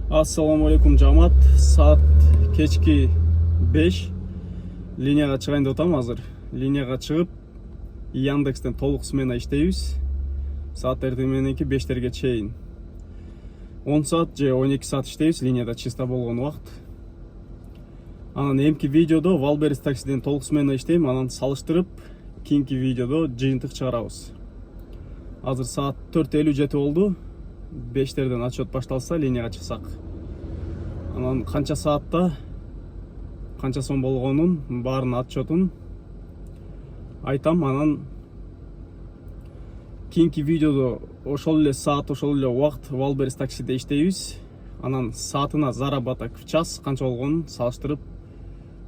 Ассаламу алейкум жамаат. Саат кечки 5. Линияга чыгайын деп атам азыр. Линияга чыгып, Яндекстен толук смена иштейбиз. Саат эртең мененки 5терге чейин. 10 саат же 12 саат иштейбиз, линияда чиста болгон убакыт. Анан эмки видеодо Валберес таксиден толук смена иштейм, анан салыштырып, кийинки видеодо жыйынтык чыгарабыз. Азыр саат 4:57 болду. 5терден отчет башталса линияга чыксак. Анан канча саатта канча сом болгонун баарын отчетун айтам. Анан кийинки видеодо ошол эле саат, ошол эле убакыт Валберес таксиде иштейбиз. Анан саатына заработок в час канча болгонун салыштырып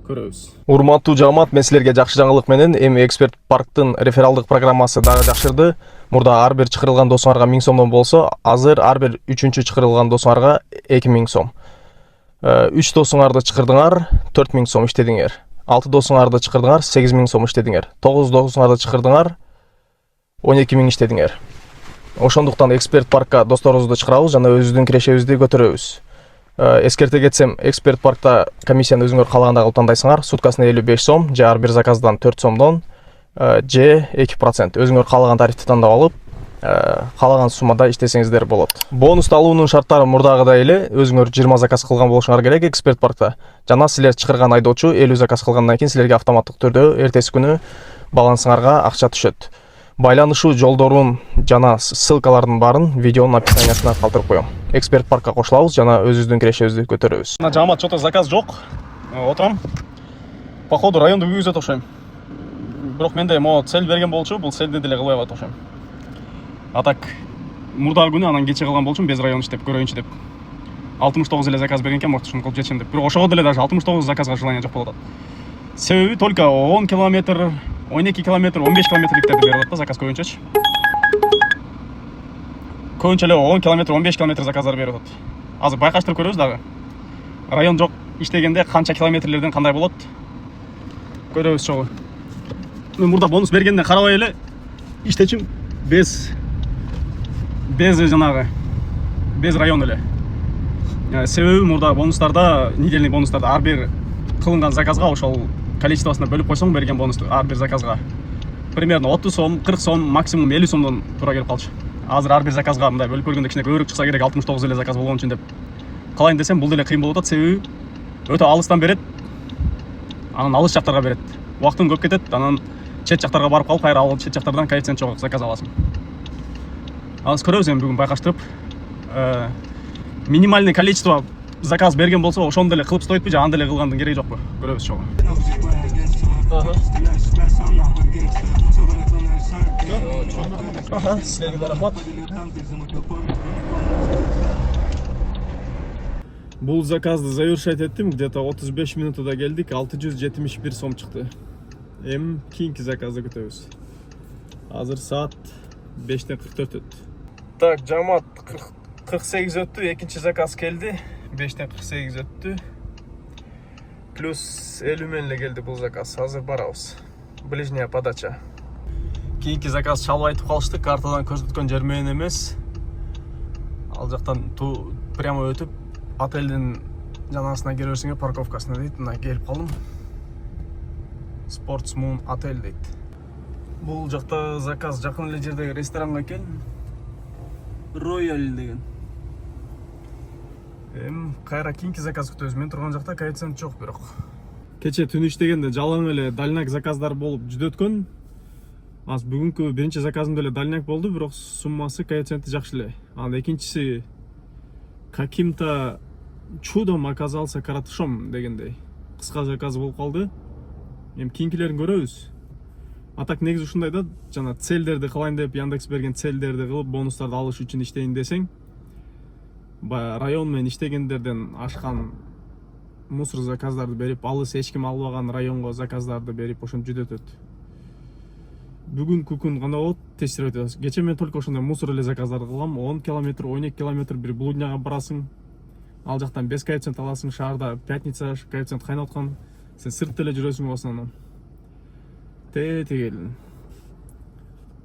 көрөбүз. Урматтуу жамаат, мен силерге жакшы жаңылык менен эми эксперт парктын рефералдык программасы дагы жакшырды. Мурда ар бир чакырылган досуңарга 1000 сомдон болсо, азыр ар бир 3-чү чакырылган досуңарга 2000 сом. 3 досуңарды чакырдыңар, 4000 сом иштедиңер. 6 досуңарды чакырдыңар, 8000 сом иштедиңер. 9 досуңарды чакырдыңар, 12000 иштедиңер. Ошондуктан эксперт паркка досторубузду чакырабыз жана өзүбүздүн кирешебизди көтөрөбүз. Эскерте кетсем, эксперт паркта комиссияны өзүңөр каалагандай кылып тандайсыңар. Суткасына 55 сом, же ар бир заказдан 4 сомдон, же 2%. Өзүңөр каалаган тарифти тандап алып, каалаган суммада иштесеңиздер болот. Бонус алуунун шарттары мурдагыдай эле. Өзүңөр 20 заказ кылган болушуңар керек эксперт паркта. Жана силер чакырган айдоочу 50 заказ кылгандан кийин силерге автоматтык түрдө эртеси күнү балансыңарга акча түшөт. Байланышуу жолдорун жана ссылкалардын баарын видеонун описаниясына калтырып коем. Эксперт паркка кошулабыз жана өзүбүздүн кирешебизди көтөрөбүз. Жамаат, что-то заказ жок. Отурам. Походу районду күйгүзөт окшойм. Бирок менде могу цель берген болчу, бул цельди деле кылбай атат окшойм. А так мурдагы күнү анан кече кылган болчумун без район иштеп көрөйүнчү деп. 69 эле заказ берген экен, может ушуну кылып жетишем деп. Бирок ошого деле даже 69 заказга желание жок болуп атат. Себеби только 10 километр, 12 километр, 15 километрликтерди берип атат да заказ көбүнчөчү. Көбүнчө эле 10 километр, 15 километр заказдар берип атат. Азыр байкаштырып көрөбүз дагы. Район жок иштегенде канча километрлерден кандай болот? Көрөбүз чогуу. Мен мурда бонус бергенден карабай эле иштечүм без жанагы без район эле. Себеби мурда бонустарда, недельный бонустарда ар бир кылынган заказга ошол количествосуна бөлүп койсоң берген бонусту ар бир заказга примерно 30 сом, 40 сом, максимум 50 сомдон туура келип калчу. Азыр ар бир заказга мындай бөлүп көргөндө кичине көбүрөөк чыкса керек, 69 эле заказ болгон үчүн деп калайын десем, бул деле кыйын болуп атат. Себеби өтө алыстан берет, анан алыс жактарга берет. Убактың көп кетет, анан чет жактарга барып калып, кайра ал чет жактардан коэффициент жогору заказ аласың. Азыр көрөбүз эми бүгүн байкаштырып. Минимальный количество заказ берген болсо, ошону деле кылып стойтпу же аны деле кылгандын кереги жокпу? Көрөбүз чогуу. Силерге рахмат. Бул заказды завершать эттим, где-то 35 минутада келдик, 671 сом чыкты. Эми кийинки заказды күтөбүз. Азыр саат 5:44 өттү. Так, жамаат 48 өттү, экинчи заказ келди. 5:48 өттү. Плюс 50 менен эле келди бул заказ. Азыр барабыз. Ближняя подача. Кийинки заказ чалып айтып калышты, картадан көрсөткөн жер менен эмес. Ал жактан прямо өтүп, отелдин жанагысына келе берсеңер парковкасына дейт. Мына келип калдым. Sportsmoon отель дейт. Бул жакта заказ жакын эле жердеги ресторанга экен. Royal деген. Кайра кийинки заказ күтөбүз. Мен турган жакта коэффициент жок бирок. Кече түн иштегенде жалаң эле дальняк заказдар болуп жүдөткөн. Аз бүгүнкү биринчи заказымда эле дальняк болду, бирок суммасы коэффициенти жакшы эле. Анан экинчиси каким-то чудом оказался коротышом дегендей. Кыска заказ болуп калды. Эми кийинкилерин көрөбүз. А так негизи ушундай да, жана целдерди кылайын деп Яндекс берген целдерди кылып бонустарды алыш үчүн иштейин десең, район менен иштегендерден ашкан мусор заказдарды берип, алыс эч ким албаган районго заказдарды берип, ошентип жүдөтөт. Бүгүнкү күн кандай болот? Тестировать этебиз. Кече мен только ошондой мусор эле заказдарды кылгам. 10 километр, 12 километр бир блудняга барасың. Ал жактан без коэффициент аласың. Шаарда пятница коэффициент кайнап аткан. Сен сыртта эле жүрөсүң в основном.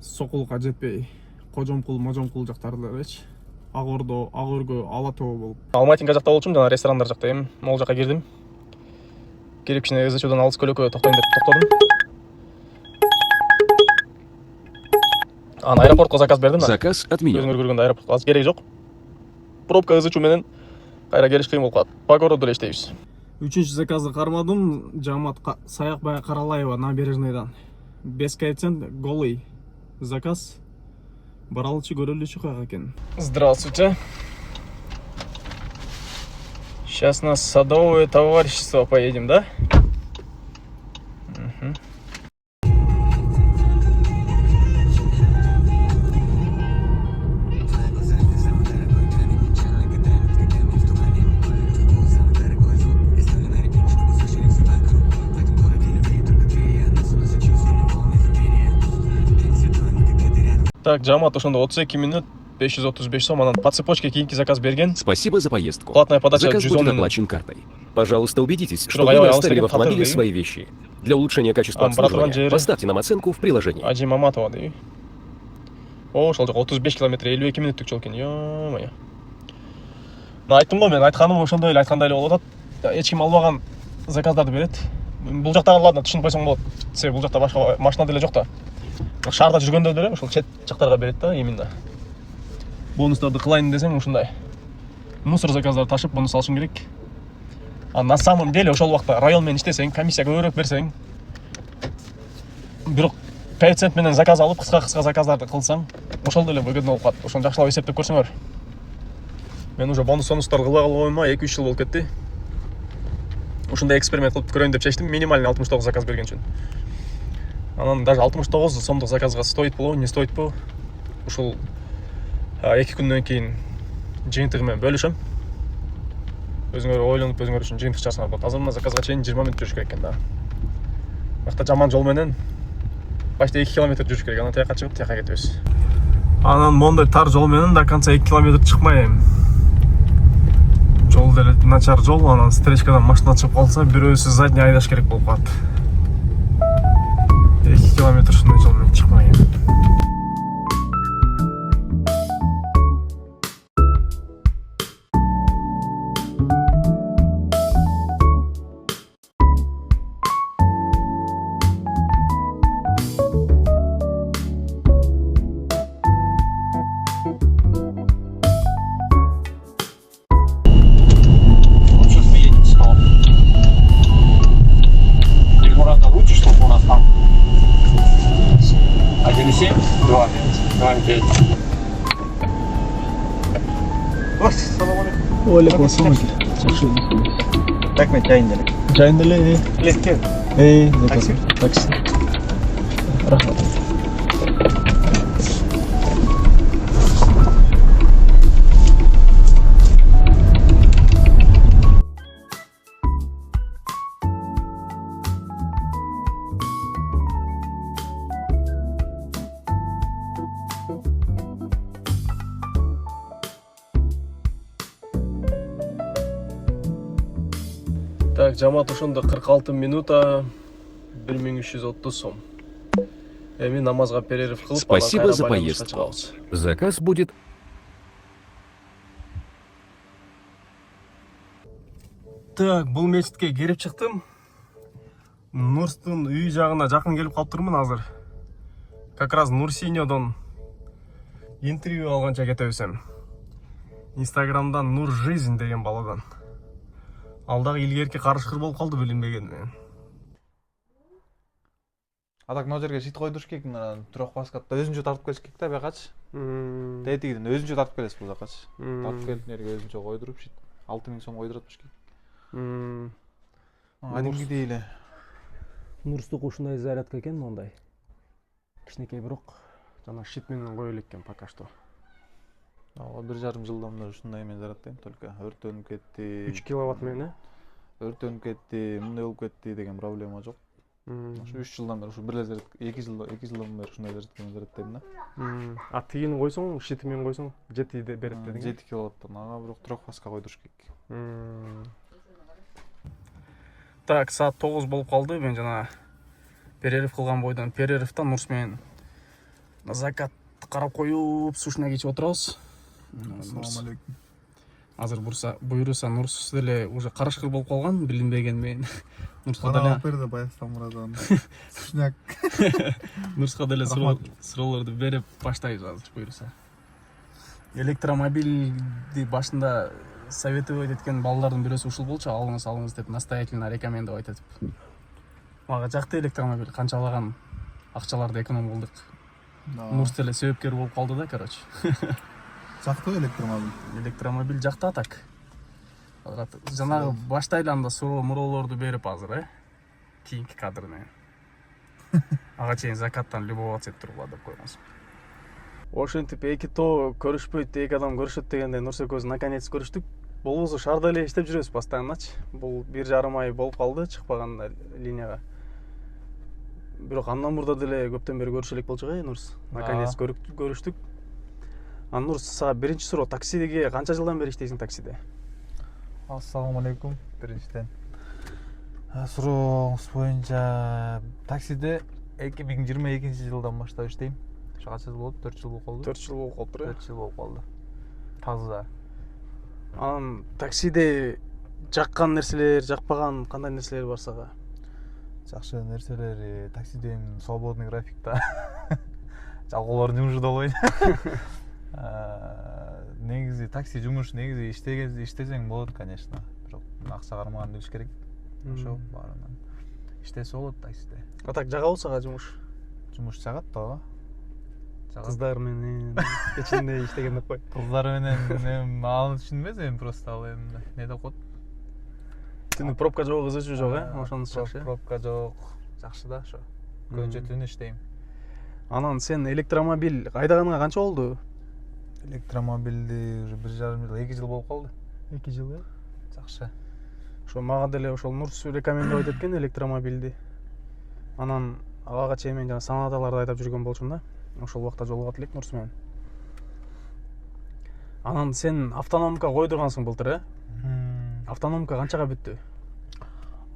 Сокулукка жетпей, Кожомкул, Можомкул жактарды элечи. Ак Ордо, Ак Өргө, Ала Тоо болуп. Алматинка жакта болчумун, жана ресторандар жакта. Эми могул жака кирдим. Кирип кичине ызычуудан алыс көлөккө токтойм деп токтодум. Аэропортко заказ бердим да. Заказ от меня. Өзүңөр көргөндөй аэропортко азыр кереги жок. Пробка ызычуу менен кайра келиш кыйын болуп калат. По городу эле иштейбиз. Үчүнчү заказды кармадым. Жамаат Саякбай Каралаева набережныйдан. Без коэффициент голый заказ. Баралычы көрөлүчү каяк экен. Здравствуйте. Сейчас на Садовое товарищество поедем, да? Угу. Так, Жамат ошондо 32 минут 535 сом, анан по цепочке кийинки заказ берген. Спасибо за поездку. Платная подача Заказ 110 будет минут. оплачен картой. Пожалуйста, убедитесь, что я вы не вас оставили в телефон автомобиле фотографирую. свои вещи. Для улучшения качества Братан обслуживания жери. поставьте нам оценку в приложении. Ажи Маматова дейби. Ошол жок 35 километр 52 мүнөттүк жол экен. Ё-моё. Айттым го мен, айтканым ошондой эле, айткандай эле болуп атат. Эч ким албаган заказдарды берет. Бул жакта ладно, түшүнүп койсоң болот. Себеби бул жакта башка машина деле жок да. Шаарда жүргөндө деле ошол чет жактарга берет да, именно. Бонустарды кылайын десең ушундай. Мусор заказдарды ташып, бонус алышың керек. А на самом деле ошол убакта район менен иштесең, комиссия көбүрөөк берсең, бирок коэффициент менен заказ алып, кыска заказдарды кылсаң, ошол деле выгодно болуп калат. Ошону жакшылап эсептеп көрсөңөр. Мен уже бонустарды кылбай калгоюма 2-3 жыл болуп кетти. Ушундай эксперимент кылып көрөйүн деп чечтим, минимальный 69 заказ берген үчүн. Анан даже 69 сомдук заказга стоит болобу, не стоит бу? Ушул 2 күндөн кийин жыйынтыгы менен бөлүшөм. Өзүңөр ойлонуп, өзүңөр үчүн жыйынтык чыгарсаңар болот. Азыр мына заказга чейин 20 мүнөт жүрүш керек экен да. Бакта жаман жол менен почти 2 километр жүрүш керек. Анан тияка чыгып, тияка кетебиз. Анан мондой тар жол менен до конца 2 километр чыкмайм. Жол деле начар жол, анан встречкадан машина чыгып калса, бирөөсү задний айдаш керек болуп калат. 2 километр ушундай жол менен чыкмайм. Алейкум ассалам. Рахмет, жайын деле. Жайын деле. Летке. Такси. Такси. Рахмат. Так, Жамат ошондо 46 минута 1330 сом. Эми намазга перерыв кылып, Спасибо за поездку. Заказ будет... Так, бул мечитке кирип чыктым. Нурстун үй жагына жакын келип калыптырмын азыр. Как раз Нурсиньодон интервью алганча кетебизем. Инстаграмдан Нур жизнь деген баладан. Алдагы илгерки карышкыр болуп калды билинбегенмен. Атак мына жерге шит койдуруш керек, мына турак баскатта өзүнчө тартып келиш керек да бuyакачы. Тетигиден өзүнчө тартып келесиз бул жакачы. Тартып келип жерге өзүнчө койдуруп шит 6000 сом койдуратмыш керек. Адингидей эле. Нурстук ушундай зарядка экен мондай. Кичинекей бирок жана шит менен кое элек экен пока что. 1,5 жылдан бери ушундай эме зарядтайм, только өртөнүп кетти. 3 киловатт менен, Өртөнүп кетти, мындай болуп кетти деген проблема жок. Ушу 3 жылдан бери, ушу бир эле зарядка, 2 жылдан бери ушундай зарядка менен зарядтайм да. А тигини койсоң, шити менен койсоң, 7 берет дедиң. 7 киловаттан, ага бирок трохпаска койдуруш керек. Так, саат 9 болуп калды. Мен жана перерыв кылган бойдон перерывтан Нурс менен закат карап коюп, сушина кечип отурабыз. Ассаламу алейкум. Азыр буйруса Нурсус деле уже карашкыр болуп калган, билинбеген менен. Нурска Бана деле алып берди баягы Мурадан. Сушняк. Нурска деле суроолорду берип баштайбыз азыр буйруса. Электромобилди башында советовать эткен балдардын бирөөсү ушул болчу, алыңыз деп настоятельно рекомендовать этип. Мага жакты электромобиль, канчалаган акчаларды эконом кылдык. Нурс деле себепкер болуп калды да, короче. Жактыбы электромобиль? Электромобиль жакта так. Жанагы баштайлы анда суроолорду берип азыр, кийинки кадрыны. Ага чейин закаттан любоваться этип тургула деп койгонсуң. Ошентип эки тоо көрүшпөйт, эки адам көрүшөт дегенде Нурс экөөбүз наконец көрүштүк. Болбосо шаарда эле иштеп жүрөбүз постоянночу. Бул 1,5 ай болуп калды чыкпаган линияга. Бирок андан мурда деле көптөн бери көрүшө элек болчук, Нурс. Наконец көрүштүк. Нурс, сага биринчи суроо, таксиге канча жылдан бери иштейсиң таксиде? Ассаламу алейкум. Биринчиден сурооңуз боюнча таксиде 2022-жылдан баштап иштейм. Ошо канча жыл болду? 4 жыл болуп калды. 4 жыл болуп калыптыр. 4 жыл болуп калды. Таза. Анан таксиде жаккан нерселер, жакпаган кандай нерселер бар сага? Жакшы нерселери таксиде свободный графикта. Жалгоолордун жумушу да болбойт. Негизи такси жумуш негизи иштесең болот, конечно. Бирок акча кармаган билиш керек. Ошо баарынан иштесе болот таксиде. А так жагабы сага жумуш? Жумуш жагат да. Кыздар менен кечинде иштеген деп кой. Кыздар менен аны түшүнбөйм, эми просто ал эми не деп коет. Түнү пробка жок, ызычуу жок, ошонусу жакшы. Пробка жок, жакшы да ошо. Көбүнчө түнү иштейм. Анан сен электромобиль айдаганыңа канча болду? Электромобилди уже 1,5 жыл, 2 жыл болуп калды. 2 жыл, Жакшы. Ошо мага деле ошол Нурс рекомендовать эткен электромобилди. Анан ага чейин мен жана санаталарды айдап жүргөн болчумун да. Ошол убакта жолугат элек Нурс менен. Анан сен автономка койдургансың былтыр, Автономка канчага бүттү?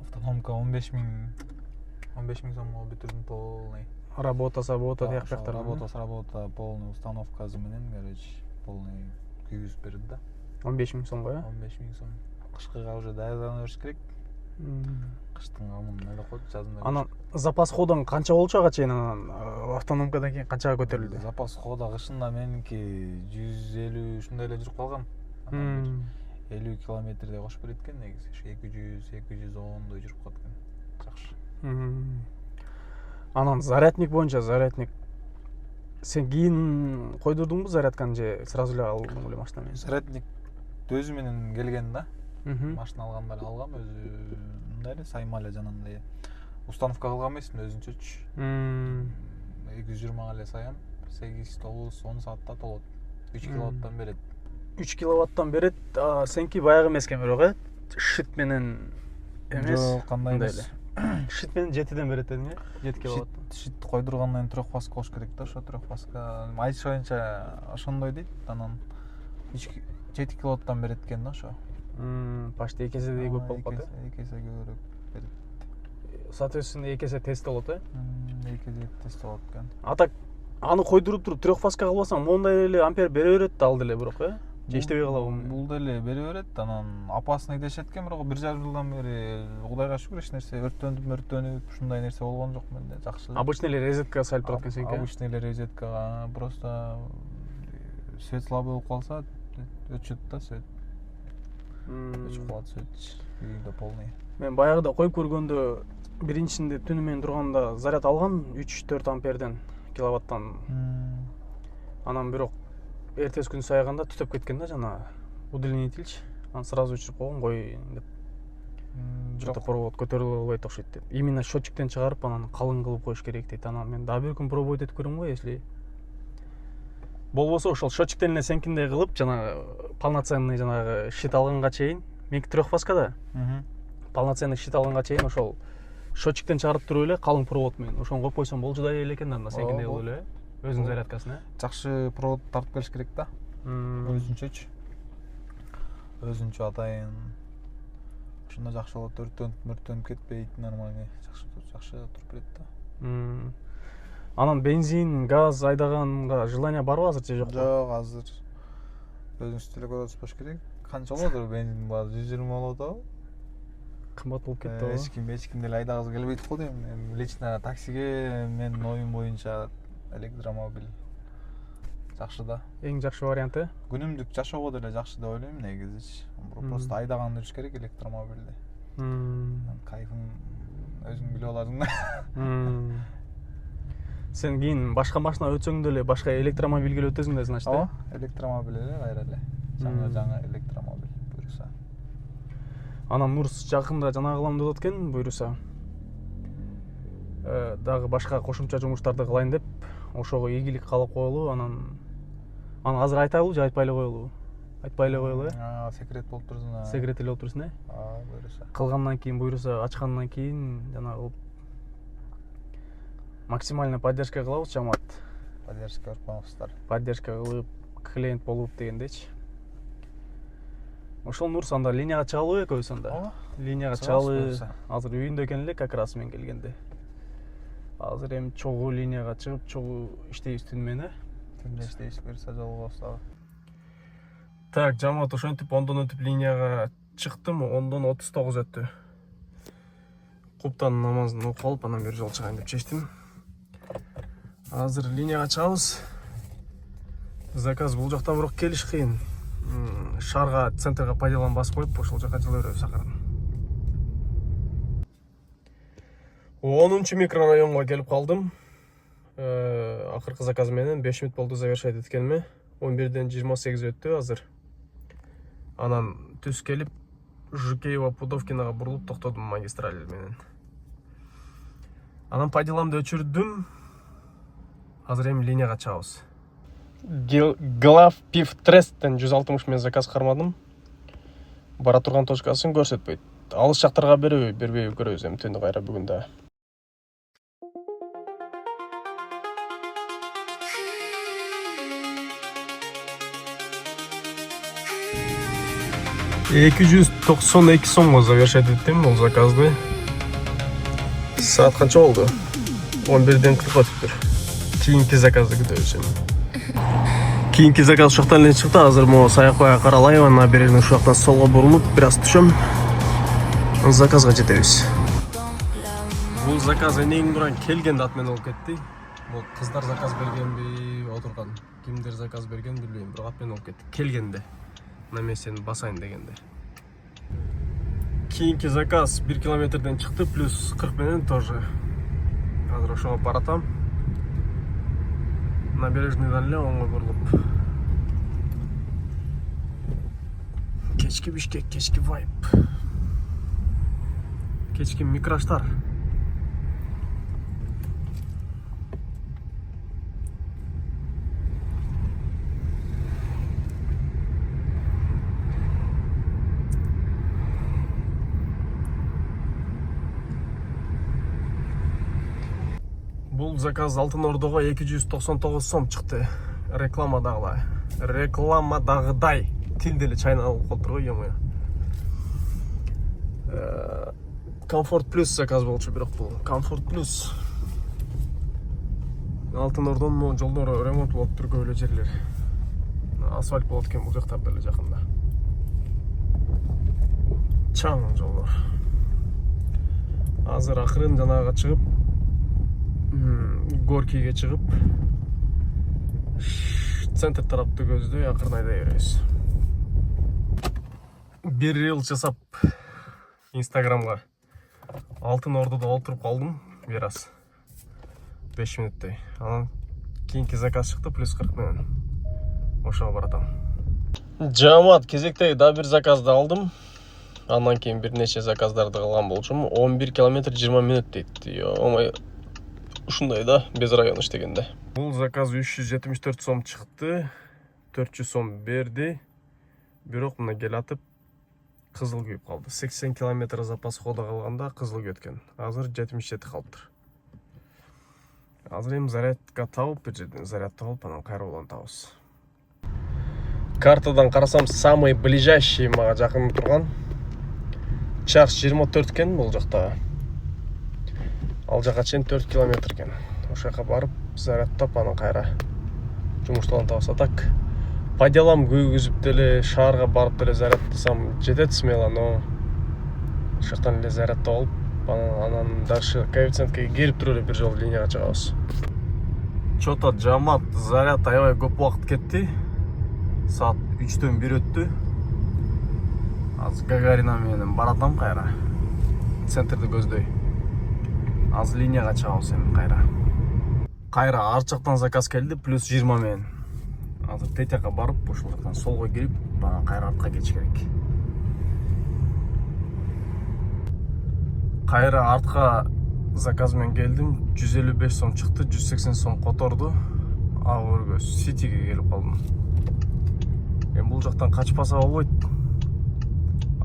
Автономка 15 миң сомго бүтүрдүм полный. Работа тияк жактар. Работа полный установкасы менен, короче, полный күйгүз берди да. 15 миң сомго, 15 миң сом. Кышкыга уже даярдана бериш керек. Кыштын амын эле коет, жазында. Анан запас ходоң канча болчу ага чейин, анан автономкадан кийин канчага көтөрүлдү? Запас хода кышында меники 150 ушундай эле жүрүп калган. 50 километрдей кошуп берет экен негизи. 200-210 жүрүп калат экен. Жакшы. Анан зарядник боюнча, сен кийин койдурдуңбу зарядканы же сразу эле алдың эле машина менен? Зарядник өзү менен келген да. Машина алганда эле алгам, өзү мындай эле сайма эле жанагындай. Установка кылган эмесмин, өзүнчөчү. 220 эле саям, 8-9-10 саатта толот. 3 киловаттан берет. 3 киловаттан берет, сенки баягы эмес экен бирок, шит менен эмес. Жок, кандай эле. Шит менен 7ден берет дедиң, 7 киловаттан. Шит койдургандан кийин трехфаска болуш керек да, ошо трехфаска. Айтыш боюнча ошондой дейт. Анан 7 киловаттан берет экен да ошо. Почти 2 эседей көп болуп калды. 2 эсе көбүрөөк берет. Соответственно, 2 эсе тест болот, 2 эсе тест болот экен. А так аны койдуруп туруп трехфаска кылбасаң, мондай эле ампер бере берет да ал деле бирок, же иштебей калабы? Бул деле бере берет, анан опасный дешет экен, бирок 1,5 жылдан бери Кудайга шүгүр эч нерсе өрттөнүп, ушундай нерсе болгон жок менде, жакшы. Обычный эле розеткага салып турат экен сенки? Обычный эле розеткага, просто свет слабый болуп калса, өчөт да свет. Өчүп калат свет, үйдө полный. Мен баягыда коюп көргөндө биринчисинде түнү менен турганда заряд алган 3-4 амперден, киловаттан. Анан бирок эртеси күнү саяганда түтөп кеткен да жана удлинителчи. Анан сразу өчүрүп койгон, кой деп. Жок, провод көтөрүлө албайт окшойт деп. Именно счетчиктен чыгарып, анан калың кылып коюш керек дейт. Анан мен дагы бир күн пробовать этип көрөм го, если болбосо ошол счетчиктен эле сенкиндей кылып, жана полноценный жанагы щит алганга чейин, меники трехфаскада. Полноценный щит алганга чейин ошол счетчиктен чыгарып туруп эле калың провод менен ошону коюп койсоң болжудай эле экен да, сенкиндей кылып эле. Өзүнүн зарядкасына. Жакшы провод тартып келиш керек да. Өзүнчөчү. Өзүнчө атайын. Ошондо жакшы болот, өрттөнүп кетпейт, нормальный. Жакшы туруп берет да. Анан бензин, газ айдаганга желание барбы азыр же жокпу? Жок, азыр Өзүңүз деле көрүп атпаш керек. Канча болот бензин баасы 120 болот да. Кымбат болуп кетти го. Эч ким деле айдагысы келбейт го дейм. Эми лично таксиге менин оюм боюнча электромобиль жакшы да. Эң жакшы варианты. Күнүмдүк жашоого деле жакшы деп ойлойм негизичи. Просто айдаган жүрүш керек электромобилди. Кайфын өзүң билип аласың да. Сен кийин башка машина өтсөң деле башка электромобильге эле өтөсүң да значит. Ооба, электромобиль эле кайра эле. Жаңы электромобиль буюрса. Анан Нурс жакында жана кылам деп аткен, буюрса. Дагы башка кошумча жумуштарды кылайын деп, ошого ийгилик каалап коелу, анан азыр айтайлы же айтпай эле коелу? Айтпай эле коелу, Секрет болуп турсун. Секрет эле болуп турсун, Буюрса. Кылгандан кийин, буюрса, ачкандан кийин жана максимально поддержка кылабыз, жамаат. Поддержка кылабыздар. Поддержка кылып, клиент болуп дегендечи. Ошол Нурс анда линияга чыгалыбы экөөбүз анда? Ооба. Линияга чыгалы. Азыр үйүндө экен эле как раз мен келгенде. Азыр эми чогуу линияга чыгып, чогуу иштейбиз түнү менен, Түндө иштейбиз, буюрса жолугабыз дагы. Так, жамаат ошентип 10дон өтүп линияга чыктым, 10дон 39 өттү. Куптан намазын окуп алып, анан бери жол чыгайын деп чечтим. Азыр линияга чыгабыз. Заказ бул жактан бирок келиш кыйын. Шаарга, центрга пайдалан басып коюп, ошол жака жыла беребиз акырын. 10-чу микрорайонго келип калдым. Акыркы заказ менен 5 мүнөт болду завершать эткениме. 11ден 28 өттү азыр. Анан түз келип, Жукеева Пудовкинага бурулуп токтодум магистраль менен. Анан пайдаламды өчүрдүм. Азыр эми линияга чыгабыз. Глав пив тресттен 160 мен заказ кармадым. Бара турган точкасын көрсөтпөйт. Алыс жактарга бербейби көрөбүз эми түндү кайра бүгүн да. $292 сомго завершать эттим бул заказды. Саат канча болду? 11ден 40 өтүптүр. Кийинки заказды күтөбүз эми. Кийинки заказ ушактан эле чыкты. Азыр могу саяк бая каралайм, анан берерин ушактан солго бурулуп, бир аз түшөм. Заказга жетебиз. Бул заказ энегиң туран келген ат менен болуп кетти. Бул кыздар заказ бергенби, отурган. Кимдер заказ берген билбейм, бирок ат менен болуп кетти. Келгенде. На мен сени басайын дегенде. Кийинки заказ 1 километрден чыкты, плюс 40 менен тоже. Азыр ошого баратам. Набережныйдан эле оңой бурулуп. Кечки Бишкек, кечки вайб. Кечки микроштар. Бул заказ Алтын Ордого 299 сом чыкты. Рекламадагыдай. Тил деле чайналып калыптыр го, ё-моё. Комфорт плюс заказ болчу, бирок бул Комфорт плюс. Алтын Ордонун жолдору ремонт болуп тур, көп эле жерлер. Асфальт болот экен бул жактарда эле жакында. Чаң жолдор. Азыр акырын жанага чыгып, Горкийге чыгып, центр тарапты көздөй акырын айдай беребиз. Бир рил жасап Инстаграмга Алтын Ордодо олтуруп калдым бир аз. 5 мүнөттөй. Анан кийинки заказ чыкты, плюс 40 менен. Ошого баратам. Жамаат, кезектеги да бир заказды алдым. Андан кийин бир нече заказдарды кылган болчумун. 11 километр 20 мүнөт дейт. Омай, ушундай да, без район иштегенде. Бул заказ 374 сом чыкты. 400 сом берди. Бирок мына келатып кызыл күйүп калды. 80 километр запас хода калганда кызыл күйөткөн. Азыр 77 калыптыр. Азыр эми зарядка табып, бир жерден зарядты алып, анан кайра улантабыз. Картадан карасам, самый ближайший мага жакын турган Чарш 24 экен бул жакта. Ал жака чейин 4 километр экен. Ошо жака барып, зарядтап, анан кайра жумуштан табыз. Так, по делам күйгүзүп деле шаарга барып деле заряддасам жетет смело, но ошол жактан эле заряддап алып анан дальше коэффициентке келип туруп эле бир жолу линияга чыгабыз. Чото жамаат заряд аябай көп убакыт кетти. Саат 3-төн 1 өттү. Азыр Гагарина менен баратам кайра. Центрди көздөй. Азыр линияга чыгабыз эми кайра. Кайра ар жактан заказ келди, плюс 20 менен. Азыр тетякка барып, ошол жактан солго кирип, бана кайра артка кетиш керек. Кайра артка заказ менен келдим, 155 сом чыкты, 180 сом которду. Ак өргө Ситиге келип калдым. Эми бул жактан качпаса болбойт.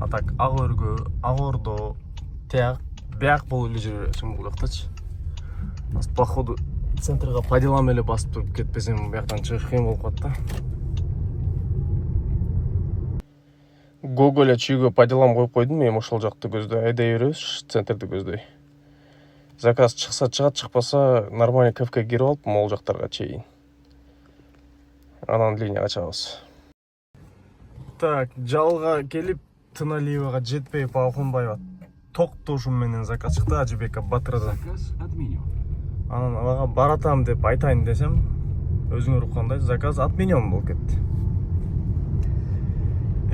А так ак өргө, ак ордо, тияк, бияк болуп эле жүрө бересиң бул жактачы. Походу центрга по делам эле басып туруп кетпесем, бияктан чыгыш кыйын болуп калат да. Гоголя чүйгө по делам коюп койдум, эми ошол жакты көздөй айдай беребиз, центрди көздөй. Заказ чыкса чыгат, чыкпаса нормальный кафке кирип алып, могул жактарга чейин. Анан линияга чыгабыз. Так, жалга келип, Тыналивага жетпей Пахунбаева токтошум менен заказ чыкты Ажыбека Батырдан. Заказ отменен. Анан ага баратам деп айтайын десем, өзүңөр уккандай заказ отменен болуп кетти.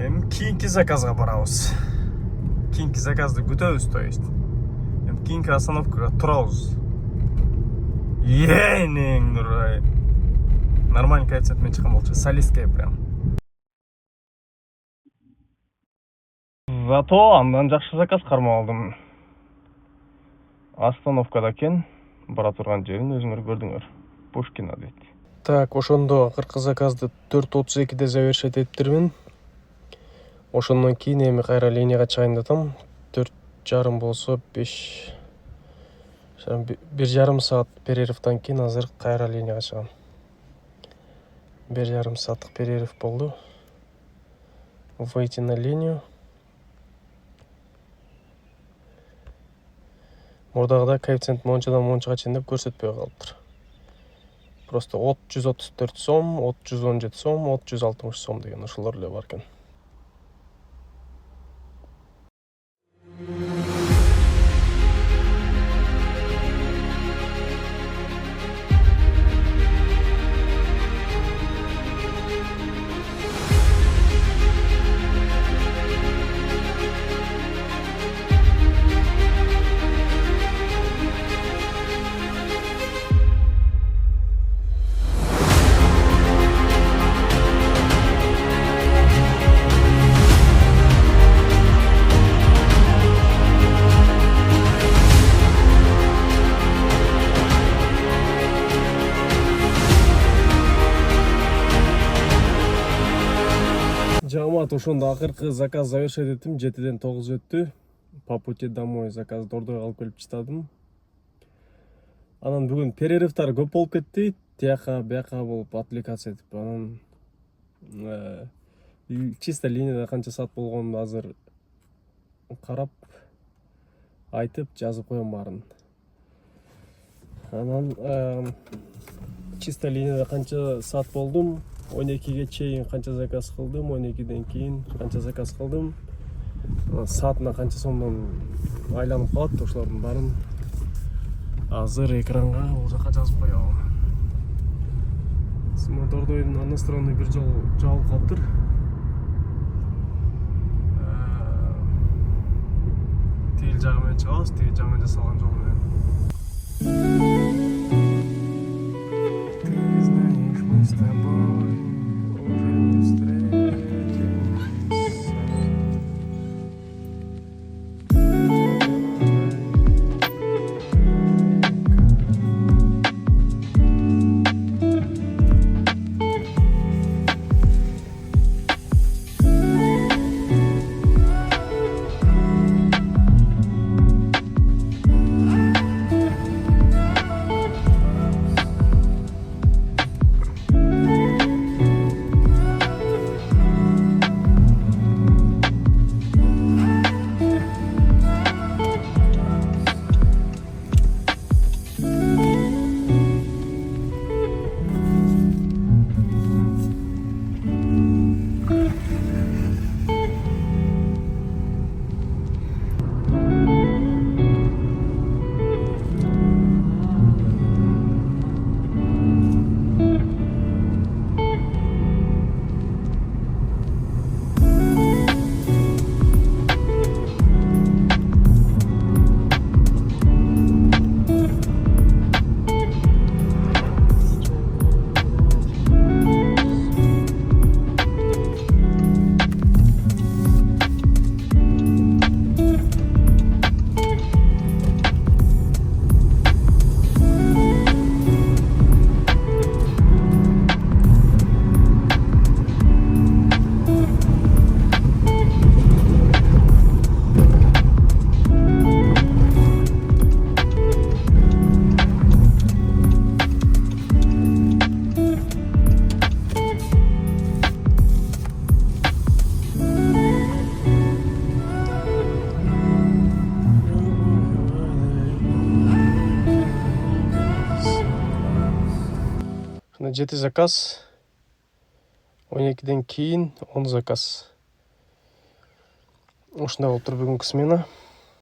Эми кийинки заказга барабыз. Кийинки заказды күтөбүз, то есть. Эми кийинки остановкага турабыз. Енең нурай. Нормальный коэффициент менен чыккан болчу, солистке прям. Зато андан жакшы заказ кармап алдым. Остановкада экен, бара турган жерин өзүңөр көрдүңөр. Пушкина дейт. Так, ошондо акыркы заказды 4:32 завершить этиптирмин. Ошондон кийин эми кайра линияга чыгайын атам. 4:30 болсо 5 1,5 саат перерывдан кийин азыр кайра линияга чыгам. 1,5 сааттык перерыв болду. Выйти на линию. Мурдагыдай коэффициент мончадан мончага чейин деп көрсөтпөй калыптыр. Просто от 134 сом, от 117 сом, от 160 сом деген ошолор эле бар экен. Жамаат ошондо акыркы заказ завершить эттим, 7-ден 9 өттү. По пути домой заказ дордой алып келип чыдадым. Анан бүгүн перерывдар көп болуп кетти. Тияка, бияка болуп отвлекаться этип, анан чисто линияда канча саат болгонун азыр карап айтып жазып коем баарын. Анан чисто линияда канча саат болдум, 12ге чейин канча заказ кылдым, 12ден кийин канча заказ кылдым, саатына канча сомдон айланып калат, ошолордун баарын азыр экранга бул жака жазып коём. Дордойдун ана стороны бир жолу жабылып калыптыр. Тигил жагы менен чыгабыз, тиги жаңы жасалган жол менен. Ты знаешь, мы с тобой уже не встретимся. Ушунда 7 заказ. 12-ден кийин 10 заказ. Ушундай болуп тур бүгүнкү смена.